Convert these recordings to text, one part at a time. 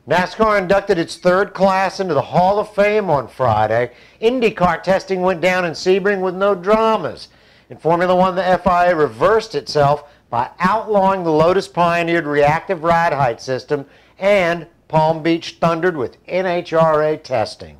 NASCAR inducted its third class into the Hall of Fame on Friday. IndyCar testing went down in Sebring with no dramas. In Formula One, the FIA reversed itself by outlawing the Lotus-pioneered reactive ride height system, and Palm Beach thundered with NHRA testing.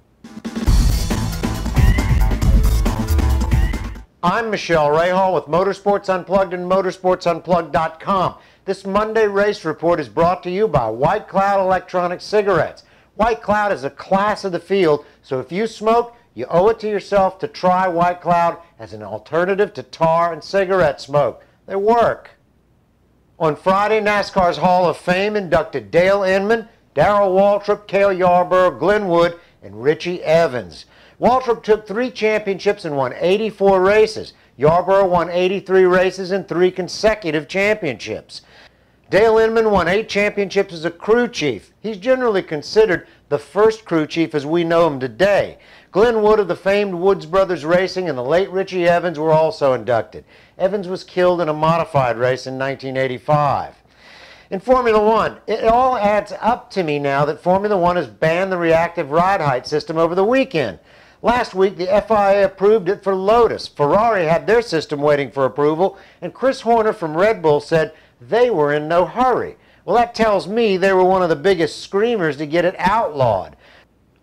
I'm Michele Rahal with Motorsports Unplugged and motorsportsunplugged.com. This Monday race report is brought to you by White Cloud Electronic Cigarettes. White Cloud is a class of the field, so if you smoke, you owe it to yourself to try White Cloud as an alternative to tar and cigarette smoke. They work. On Friday, NASCAR's Hall of Fame inducted Dale Inman, Darrell Waltrip, Cale Yarborough, Glenn Wood, and Richie Evans. Waltrip took 3 championships and won 84 races. Yarborough won 83 races and 3 consecutive championships. Dale Inman won 8 championships as a crew chief. He's generally considered the first crew chief as we know him today. Glenn Wood of the famed Woods Brothers Racing and the late Richie Evans were also inducted. Evans was killed in a modified race in 1985. In Formula One, it all adds up to me now that Formula One has banned the reactive ride height system over the weekend. Last week, the FIA approved it for Lotus. Ferrari had their system waiting for approval, and Chris Horner from Red Bull said they were in no hurry. Well, that tells me they were one of the biggest screamers to get it outlawed.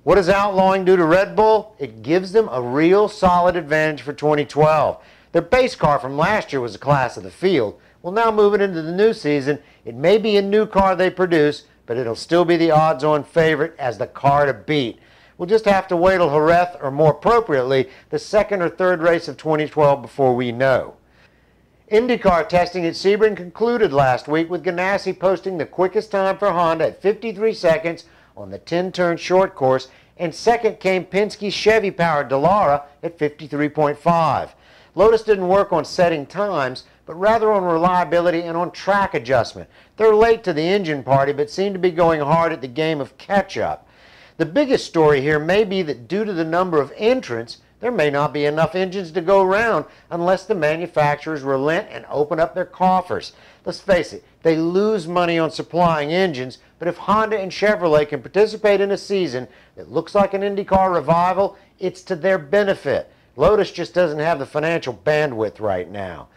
What does outlawing do to Red Bull? It gives them a real solid advantage for 2012. Their base car from last year was a class of the field. Well, now moving into the new season, it may be a new car they produce, but it'll still be the odds-on favorite as the car to beat. We'll just have to wait till Jerez, or more appropriately, the second or third race of 2012 before we know. IndyCar testing at Sebring concluded last week with Ganassi posting the quickest time for Honda at 53 seconds on the 10-turn short course, and second came Penske's Chevy-powered Dallara at 53.5. Lotus didn't work on setting times, but rather on reliability and on track adjustment. They're late to the engine party, but seem to be going hard at the game of catch-up. The biggest story here may be that due to the number of entrants, there may not be enough engines to go around unless the manufacturers relent and open up their coffers. Let's face it, they lose money on supplying engines, but if Honda and Chevrolet can participate in a season that looks like an IndyCar revival, it's to their benefit. Lotus just doesn't have the financial bandwidth right now.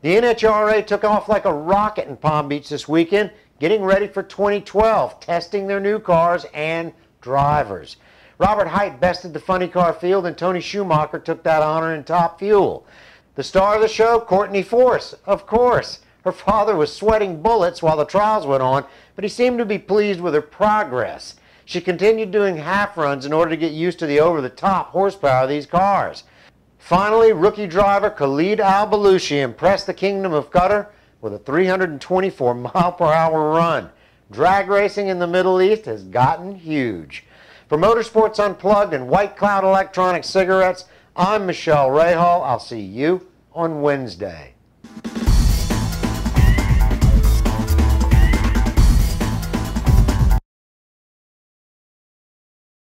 The NHRA took off like a rocket in Palm Beach this weekend, getting ready for 2012, testing their new cars and drivers. Robert Hight bested the funny car field, and Tony Schumacher took that honor in Top Fuel. The star of the show, Courtney Force, of course. Her father was sweating bullets while the trials went on, but he seemed to be pleased with her progress. She continued doing half runs in order to get used to the over-the-top horsepower of these cars. Finally, rookie driver Khalid Al-Balushi impressed the Kingdom of Qatar with a 324-mile-per-hour run. Drag racing in the Middle East has gotten huge. For Motorsports Unplugged and White Cloud Electronic Cigarettes, I'm Michele Rahal. I'll see you on Wednesday.